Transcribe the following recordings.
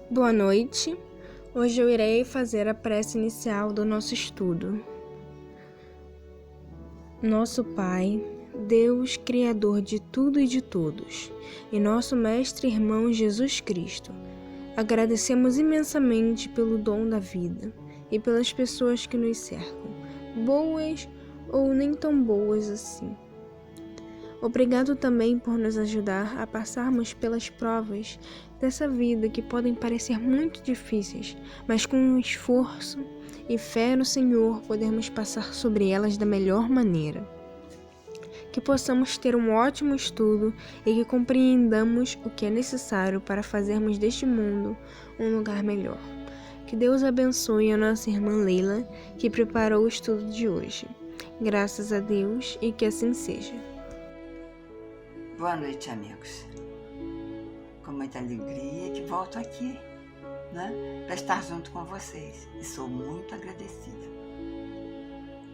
Boa noite. Hoje eu irei fazer a prece inicial do nosso estudo. Nosso Pai, Deus, Criador de tudo e de todos, e nosso Mestre e Irmão Jesus Cristo, agradecemos imensamente pelo dom da vida e pelas pessoas que nos cercam, boas ou nem tão boas assim. Obrigado também por nos ajudar a passarmos pelas provas dessa vida que podem parecer muito difíceis, mas com esforço e fé no Senhor podemos passar sobre elas da melhor maneira. Que possamos ter um ótimo estudo e que compreendamos o que é necessário para fazermos deste mundo um lugar melhor. Que Deus abençoe a nossa irmã Leila, que preparou o estudo de hoje. Graças a Deus e que assim seja. Boa noite, amigos. Com muita alegria que volto aqui, para estar junto com vocês. E sou muito agradecida.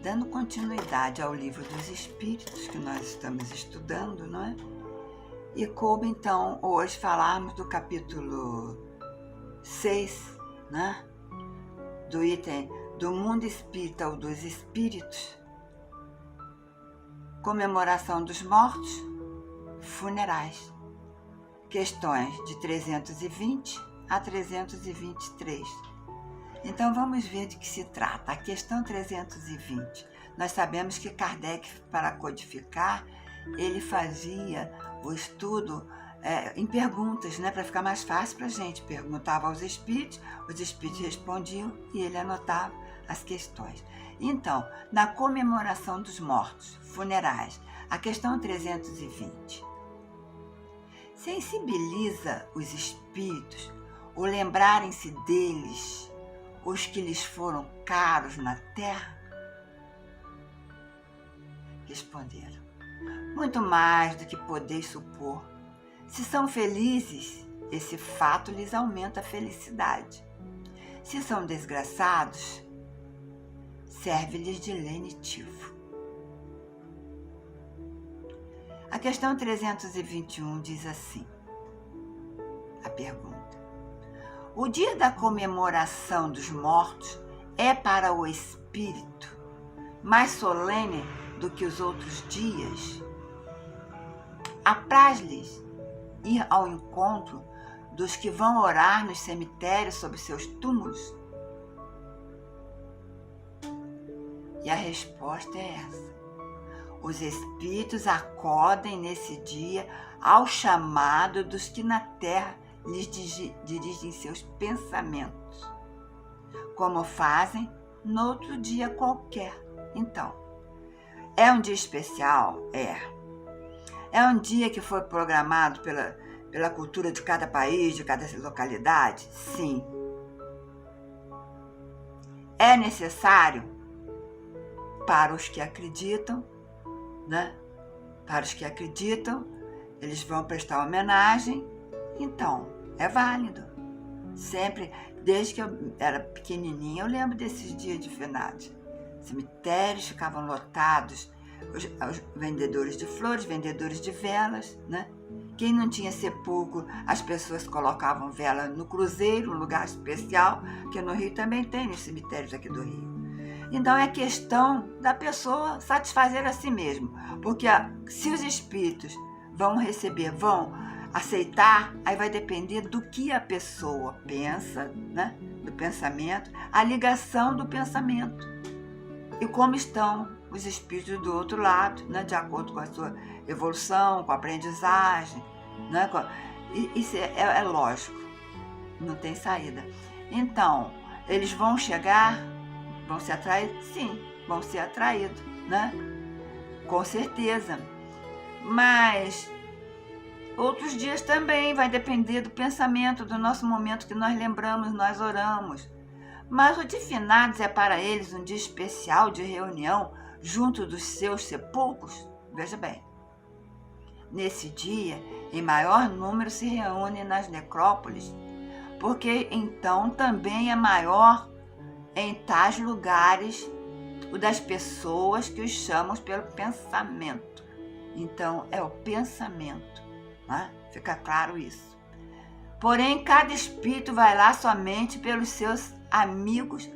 Dando continuidade ao livro dos Espíritos que nós estamos estudando, E como então hoje falarmos do capítulo 6, Do item do mundo espírita ou dos espíritos, comemoração dos mortos, funerais, questões de 320 a 323. Então vamos ver de que se trata. A questão 320, nós sabemos que Kardec, para codificar, ele fazia o estudo em perguntas, para ficar mais fácil para a gente. Perguntava aos espíritos, os espíritos respondiam e ele anotava as questões. Então, na comemoração dos mortos, funerais, a questão 320. Sensibiliza os espíritos o lembrarem-se deles, os que lhes foram caros na terra? Responderam: muito mais do que podeis supor. Se são felizes, esse fato lhes aumenta a felicidade. Se são desgraçados, serve-lhes de lenitivo. A questão 321 diz assim, a pergunta: o dia da comemoração dos mortos é para o espírito mais solene do que os outros dias? Apraz-lhes ir ao encontro dos que vão orar nos cemitérios sobre seus túmulos? E a resposta é essa. Os espíritos acodem nesse dia ao chamado dos que na terra lhes dirigem seus pensamentos, como fazem noutro dia qualquer. Então, é um dia especial? É um dia que foi programado pela cultura de cada país, de cada localidade? Sim. É necessário para os que acreditam, Para os que acreditam, eles vão prestar homenagem, então é válido. Sempre, desde que eu era pequenininha, eu lembro desses dias de finados. Cemitérios ficavam lotados, os vendedores de flores, vendedores de velas, Quem não tinha sepulcro, as pessoas colocavam vela no cruzeiro, um lugar especial, que no Rio também tem, nos cemitérios aqui do Rio. Então é questão da pessoa satisfazer a si mesmo, porque se os espíritos vão receber, vão aceitar, aí vai depender do que a pessoa pensa, do pensamento, a ligação do pensamento e como estão os espíritos do outro lado, de acordo com a sua evolução, com a aprendizagem, Isso é lógico, não tem saída. Então, eles vão chegar, vão ser atraídos? Sim, vão ser atraídos, Com certeza. Mas outros dias também vai depender do pensamento, do nosso momento que nós lembramos, nós oramos. Mas o de finados é para eles um dia especial de reunião junto dos seus sepulcros? Veja bem. Nesse dia, em maior número se reúne nas necrópolis, porque então também é maior em tais lugares o das pessoas que os chamam pelo pensamento. Então, é o pensamento, Fica claro isso. Porém, cada espírito vai lá somente pelos seus amigos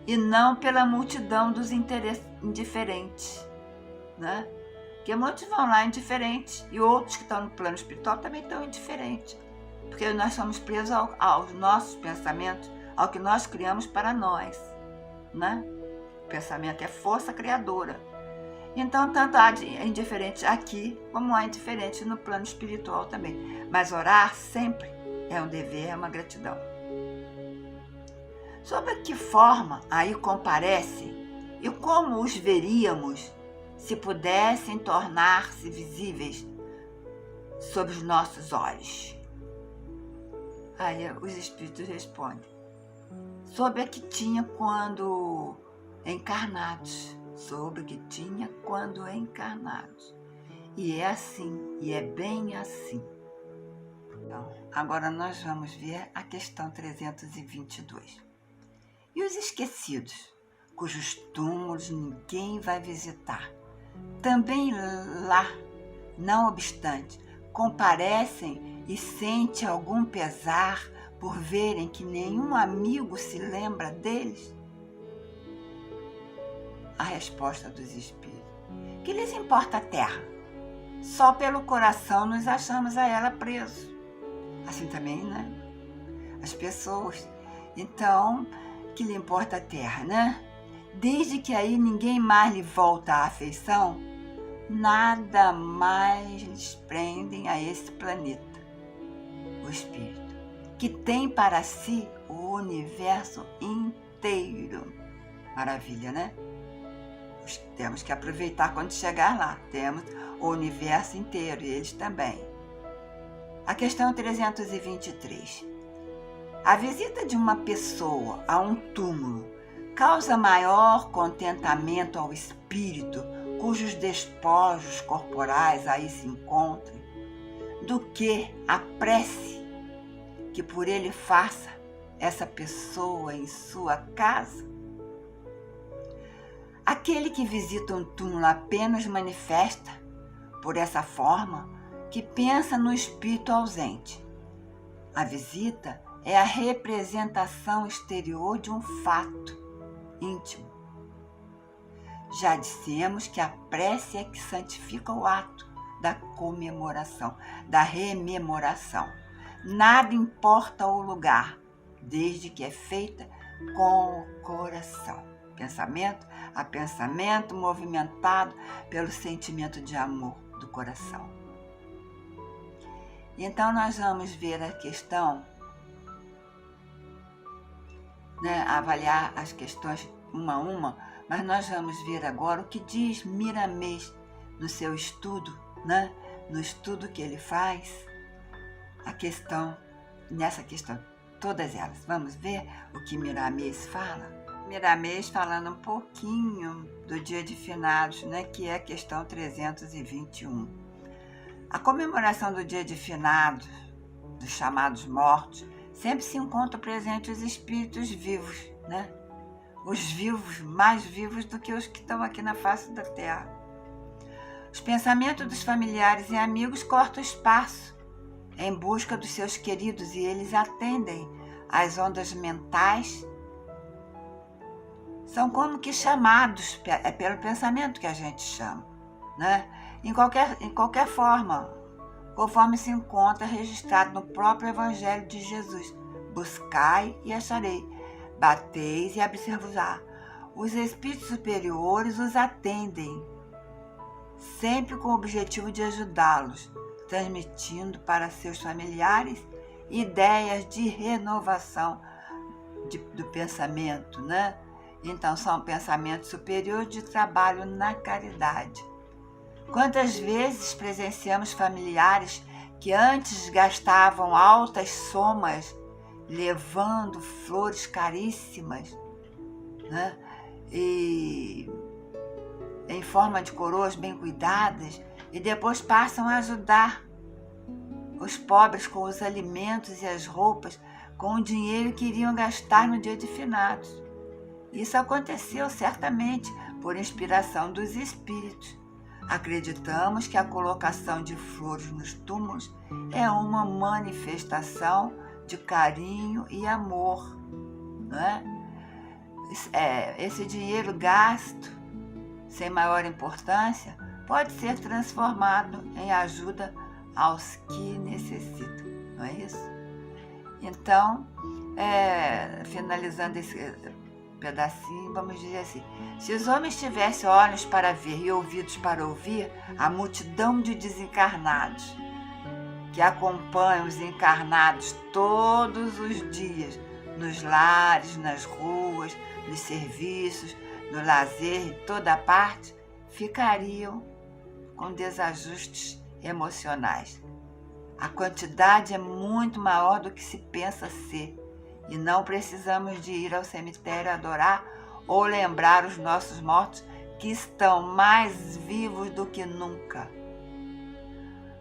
e não pela multidão dos indiferentes, né? Porque muitos vão lá indiferentes e outros que estão no plano espiritual também estão indiferentes, porque nós somos presos aos nossos pensamentos, ao que nós criamos para nós, né? O pensamento é força criadora. Então, tanto há indiferentes aqui, como há indiferentes no plano espiritual também. Mas orar sempre é um dever, é uma gratidão. Sobre que forma aí comparecem e como os veríamos se pudessem tornar-se visíveis sob os nossos olhos? Aí os espíritos respondem: sobre a que tinha quando encarnados. Sobre o que tinha quando encarnados. E é assim, e é bem assim. Então, agora nós vamos ver a questão 322. E os esquecidos, cujos túmulos ninguém vai visitar, também lá, não obstante, comparecem e sentem algum pesar por verem que nenhum amigo se lembra deles? A resposta dos espíritos: que lhes importa a terra? Só pelo coração nos achamos a ela presos. Assim também, né? As pessoas. Então, que lhe importa a terra, né? Desde que aí ninguém mais lhe volta à afeição, nada mais lhes prendem a esse planeta, o espírito, que tem para si o universo inteiro. Maravilha, né? Temos que aproveitar quando chegar lá. Temos o universo inteiro e eles também. A questão 323. A visita de uma pessoa a um túmulo causa maior contentamento ao espírito cujos despojos corporais aí se encontrem do que a prece que por ele faça essa pessoa em sua casa? Aquele que visita um túmulo apenas manifesta, por essa forma, que pensa no espírito ausente. A visita é a representação exterior de um fato íntimo. Já dissemos que a prece é que santifica o ato da comemoração, da rememoração. Nada importa o lugar, desde que é feita com o coração. Pensamento a pensamento movimentado pelo sentimento de amor do coração. Então nós vamos ver a questão, né, avaliar as questões uma a uma, mas nós vamos ver agora o que diz Miramês no seu estudo, né, no estudo que ele faz, a questão, nessa questão, todas elas. Vamos ver o que Miramês fala? Miramês falando um pouquinho do dia de finados, né, que é a questão 321. A comemoração do dia de finados, dos chamados mortos, sempre se encontra presente os espíritos vivos, né? Os vivos, mais vivos do que os que estão aqui na face da terra. Os pensamentos dos familiares e amigos cortam espaço em busca dos seus queridos e eles atendem às ondas mentais. São como que chamados, é pelo pensamento que a gente chama, né? Em qualquer forma, conforme se encontra registrado no próprio Evangelho de Jesus. Buscai e acharei, bateis e abrir-vos-á. Os espíritos superiores os atendem, sempre com o objetivo de ajudá-los, transmitindo para seus familiares ideias de renovação do pensamento, né? Então, são pensamentos superiores de trabalho na caridade. Quantas vezes presenciamos familiares que antes gastavam altas somas levando flores caríssimas, né, e em forma de coroas bem cuidadas, e depois passam a ajudar os pobres com os alimentos e as roupas, com o dinheiro que iriam gastar no dia de finados. Isso aconteceu certamente por inspiração dos espíritos. Acreditamos que a colocação de flores nos túmulos é uma manifestação de carinho e amor, não é? Esse dinheiro gasto sem maior importância pode ser transformado em ajuda aos que necessitam, não é isso? Então, finalizando esse pedacinho, vamos dizer assim: se os homens tivessem olhos para ver e ouvidos para ouvir a multidão de desencarnados que acompanham os encarnados todos os dias, nos lares, nas ruas, nos serviços, no lazer, em toda parte, ficariam com desajustes emocionais. A quantidade é muito maior do que se pensa ser, e não precisamos de ir ao cemitério adorar ou lembrar os nossos mortos que estão mais vivos do que nunca.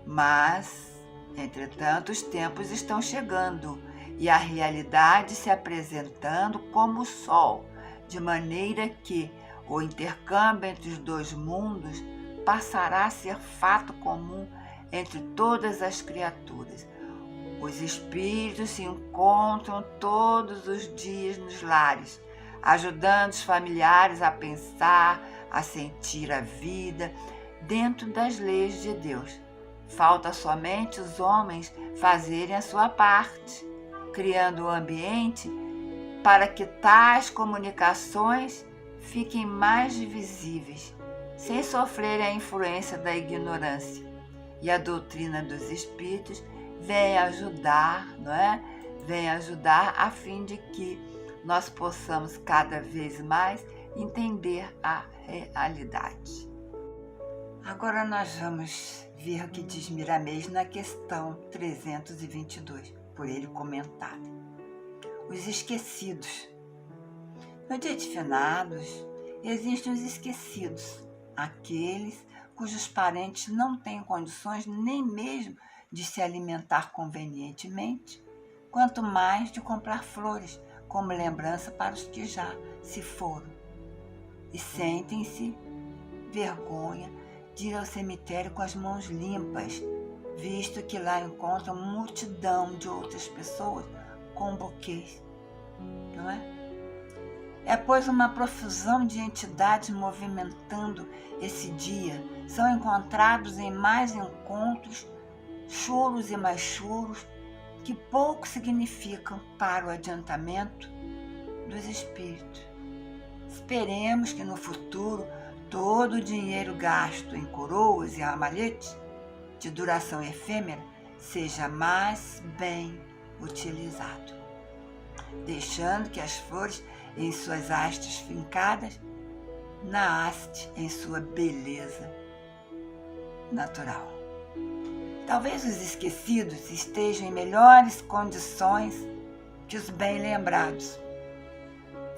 Mas, entretanto, os tempos estão chegando e a realidade se apresentando como o sol, de maneira que o intercâmbio entre os dois mundos passará a ser fato comum entre todas as criaturas. Os espíritos se encontram todos os dias nos lares, ajudando os familiares a pensar, a sentir a vida dentro das leis de Deus. Falta somente os homens fazerem a sua parte, criando o ambiente para que tais comunicações fiquem mais visíveis, sem sofrerem a influência da ignorância. E a doutrina dos espíritos vem ajudar, não é? Vem ajudar a fim de que nós possamos cada vez mais entender a realidade. Agora nós vamos ver o que diz Miramês na questão 322, por ele comentado. Os esquecidos. No dia de finados, existem os esquecidos, aqueles cujos parentes não têm condições nem mesmo de se alimentar convenientemente, quanto mais de comprar flores como lembrança para os que já se foram. E sentem-se vergonha de ir ao cemitério com as mãos limpas, visto que lá encontram multidão de outras pessoas com buquês, não é? É, pois, uma profusão de entidades movimentando esse dia. São encontrados em mais encontros, choros e mais choros, que pouco significam para o adiantamento dos espíritos. Esperemos que no futuro todo o dinheiro gasto em coroas e ramalhetes, de duração efêmera, seja mais bem utilizado, deixando que as flores em suas hastes fincadas, na haste em sua beleza natural. Talvez os esquecidos estejam em melhores condições que os bem-lembrados.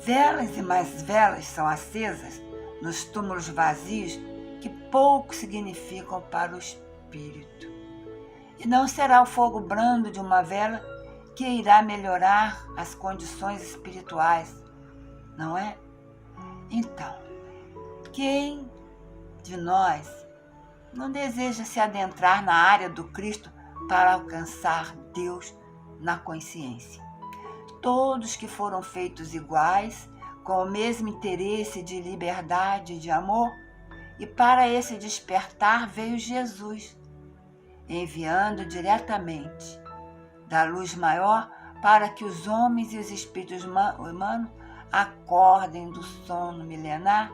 Velas e mais velas são acesas nos túmulos vazios que pouco significam para o espírito. E não será o fogo brando de uma vela que irá melhorar as condições espirituais, não é? Então, quem de nós não deseja se adentrar na área do Cristo para alcançar Deus na consciência? Todos que foram feitos iguais, com o mesmo interesse de liberdade e de amor, e para esse despertar veio Jesus, enviando diretamente da luz maior para que os homens e os espíritos humanos acordem do sono milenar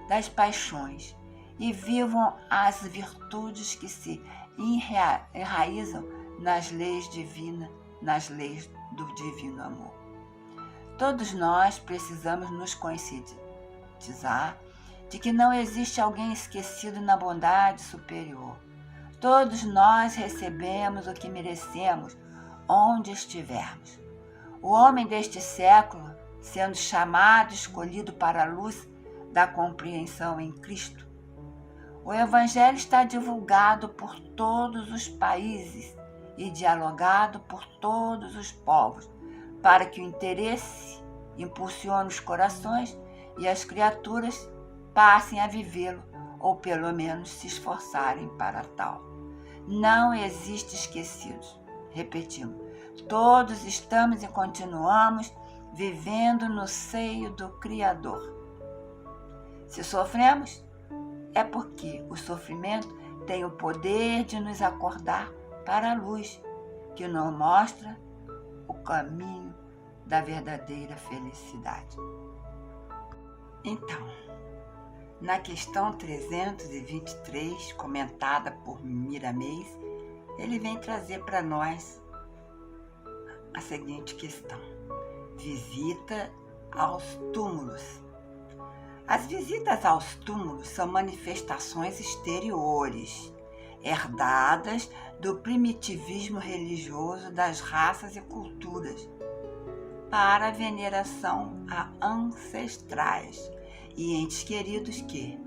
das paixões e vivam as virtudes que se enraizam nas leis divinas, nas leis do divino amor. Todos nós precisamos nos conscientizar de que não existe alguém esquecido na bondade superior. Todos nós recebemos o que merecemos, onde estivermos. O homem deste século, sendo chamado e escolhido para a luz da compreensão em Cristo, o Evangelho está divulgado por todos os países e dialogado por todos os povos, para que o interesse impulsione os corações e as criaturas passem a vivê-lo ou pelo menos se esforçarem para tal. Não existe esquecidos. Repetimos, todos estamos e continuamos vivendo no seio do Criador. Se sofremos, é porque o sofrimento tem o poder de nos acordar para a luz, que nos mostra o caminho da verdadeira felicidade. Então, na questão 323, comentada por Miramês, ele vem trazer para nós a seguinte questão: visita aos túmulos. As visitas aos túmulos são manifestações exteriores, herdadas do primitivismo religioso das raças e culturas, para a veneração a ancestrais e entes queridos que,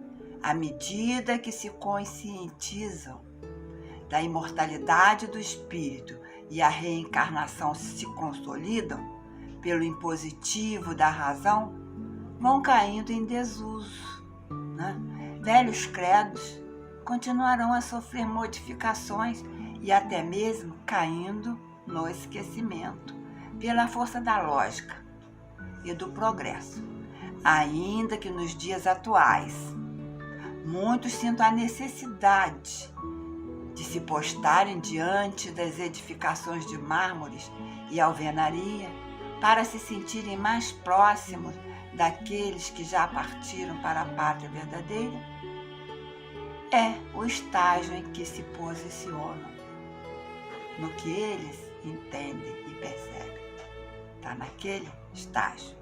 à medida que se conscientizam da imortalidade do espírito e a reencarnação se consolidam pelo impositivo da razão, vão caindo em desuso. Velhos credos continuarão a sofrer modificações e até mesmo caindo no esquecimento pela força da lógica e do progresso. Ainda que nos dias atuais muitos sintam a necessidade de se postarem diante das edificações de mármores e alvenaria para se sentirem mais próximos daqueles que já partiram para a pátria verdadeira, é o estágio em que se posicionam, no que eles entendem e percebem. Está naquele estágio.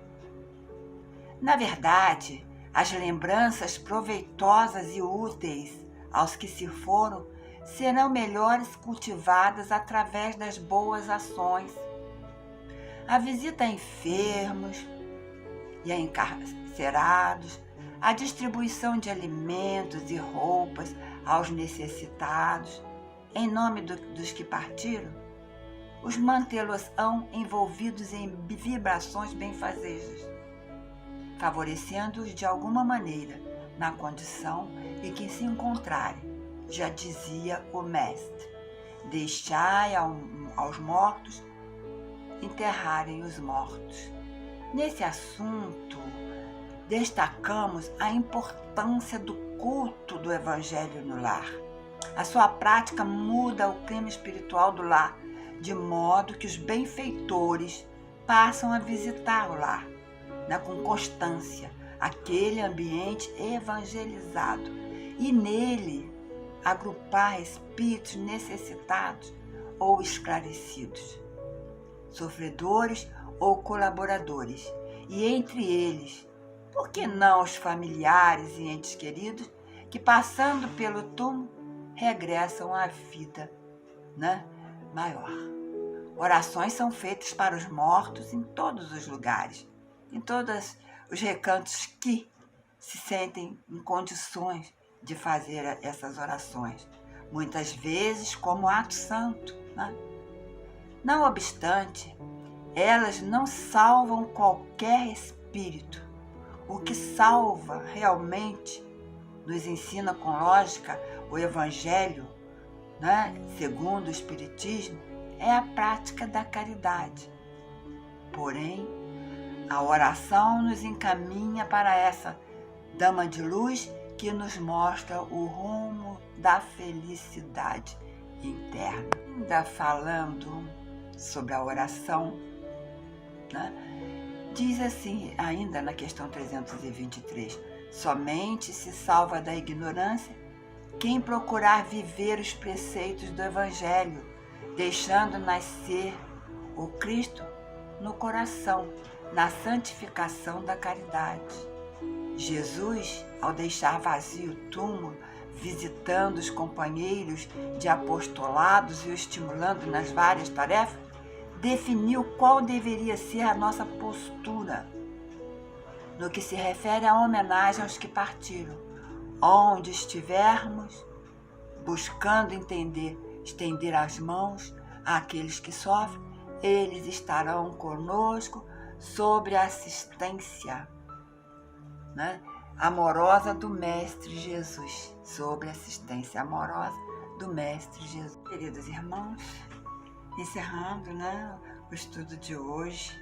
Na verdade, as lembranças proveitosas e úteis aos que se foram serão melhores cultivadas através das boas ações. A visita a enfermos e a encarcerados, a distribuição de alimentos e roupas aos necessitados, em nome dos que partiram, os mantê-los-ão envolvidos em vibrações benfazejas, favorecendo-os de alguma maneira na condição em que se encontrarem. Já dizia o mestre: deixai aos mortos enterrarem os mortos. Nesse assunto, destacamos a importância do culto do Evangelho no lar. A sua prática muda o clima espiritual do lar, de modo que os benfeitores passam a visitar o lar, com constância, aquele ambiente evangelizado, e nele agrupar espíritos necessitados ou esclarecidos, sofredores ou colaboradores, e entre eles, por que não os familiares e entes queridos que, passando pelo túmulo, regressam à vida maior. Orações são feitas para os mortos em todos os lugares, em todos os recantos que se sentem em condições de fazer essas orações, muitas vezes como ato santo. Não obstante, elas não salvam qualquer espírito. O que salva realmente, nos ensina com lógica o Evangelho, segundo o Espiritismo, é a prática da caridade. Porém, a oração nos encaminha para essa Dama de Luz que nos mostra o rumo da felicidade interna. Ainda falando sobre a oração, diz assim, ainda na questão 323, somente se salva da ignorância quem procurar viver os preceitos do Evangelho, deixando nascer o Cristo no coração, na santificação da caridade. Jesus, ao deixar vazio o túmulo, visitando os companheiros de apostolados e o estimulando nas várias tarefas, definiu qual deveria ser a nossa postura no que se refere à homenagem aos que partiram. Onde estivermos, buscando estender as mãos àqueles que sofrem, eles estarão conosco sobre a assistência, amorosa do Mestre Jesus, sobre a assistência amorosa do Mestre Jesus. Queridos irmãos, encerrando, o estudo de hoje,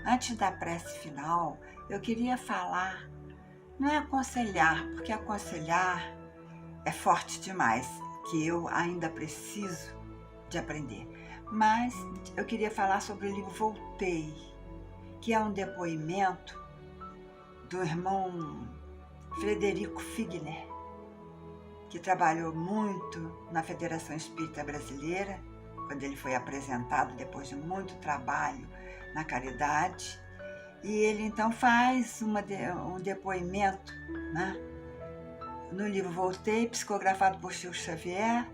antes da prece final, eu queria falar, não é aconselhar, porque aconselhar é forte demais, que eu ainda preciso de aprender. Mas eu queria falar sobre o livro Voltei, que é um depoimento do irmão Frederico Figner, que trabalhou muito na Federação Espírita Brasileira, quando ele foi apresentado depois de muito trabalho na caridade. E ele então faz um depoimento, no livro Voltei, psicografado por Chico Xavier,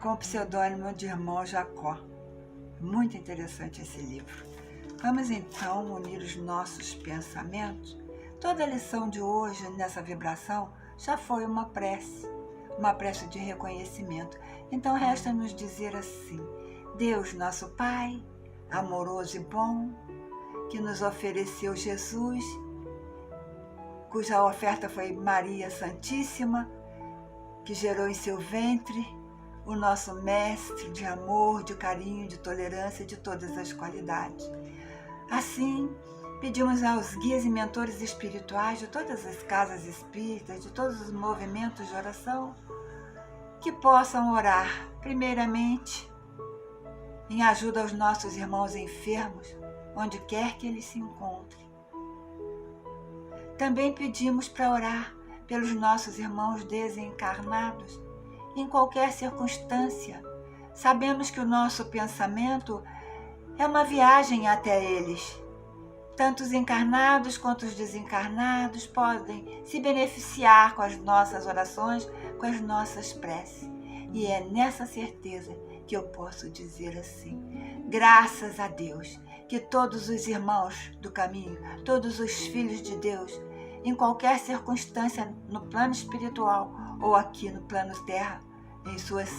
com o pseudônimo de Irmão Jacó. Muito interessante esse livro. Vamos então unir os nossos pensamentos. Toda a lição de hoje, nessa vibração, já foi uma prece de reconhecimento. Então resta nos dizer assim: Deus, nosso Pai, amoroso e bom, que nos ofereceu Jesus, cuja oferta foi Maria Santíssima, que gerou em seu ventre o nosso mestre de amor, de carinho, de tolerância, de todas as qualidades. Assim, pedimos aos guias e mentores espirituais de todas as casas espíritas, de todos os movimentos de oração, que possam orar, primeiramente, em ajuda aos nossos irmãos enfermos, onde quer que eles se encontrem. Também pedimos para orar pelos nossos irmãos desencarnados, em qualquer circunstância. Sabemos que o nosso pensamento é uma viagem até eles. Tanto os encarnados quanto os desencarnados podem se beneficiar com as nossas orações, com as nossas preces. E é nessa certeza que eu posso dizer assim: graças a Deus, que todos os irmãos do caminho, todos os filhos de Deus, em qualquer circunstância no plano espiritual ou aqui no plano terra, em suas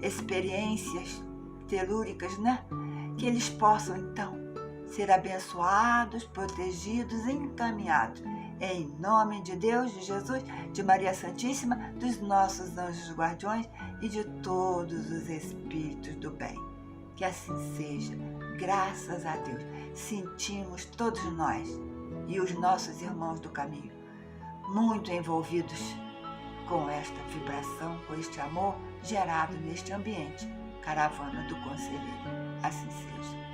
experiências telúricas, que eles possam então ser abençoados, protegidos e encaminhados. Em nome de Deus, de Jesus, de Maria Santíssima, dos nossos anjos guardiões e de todos os espíritos do bem. Que assim seja, graças a Deus. Sentimos todos nós e os nossos irmãos do caminho muito envolvidos com esta vibração, com este amor gerado neste ambiente, caravana do Conselheiro. Assim seja.